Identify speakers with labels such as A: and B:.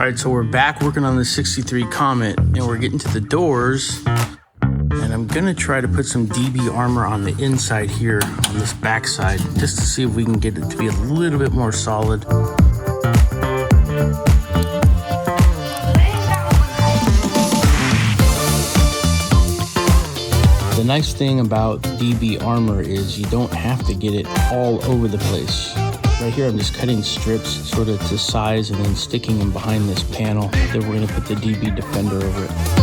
A: Alright, so we're back working on the 63 Comet, and we're getting to the doors, and I'm gonna try to put some DB armor on the inside here, on this back side, just to see if we can get it to be a little bit more solid. The nice thing about DB armor is you don't have to get it all over the place. Right here I'm just cutting strips sort of to size and then sticking them behind this panel. Then we're going to put the DB Defender over it.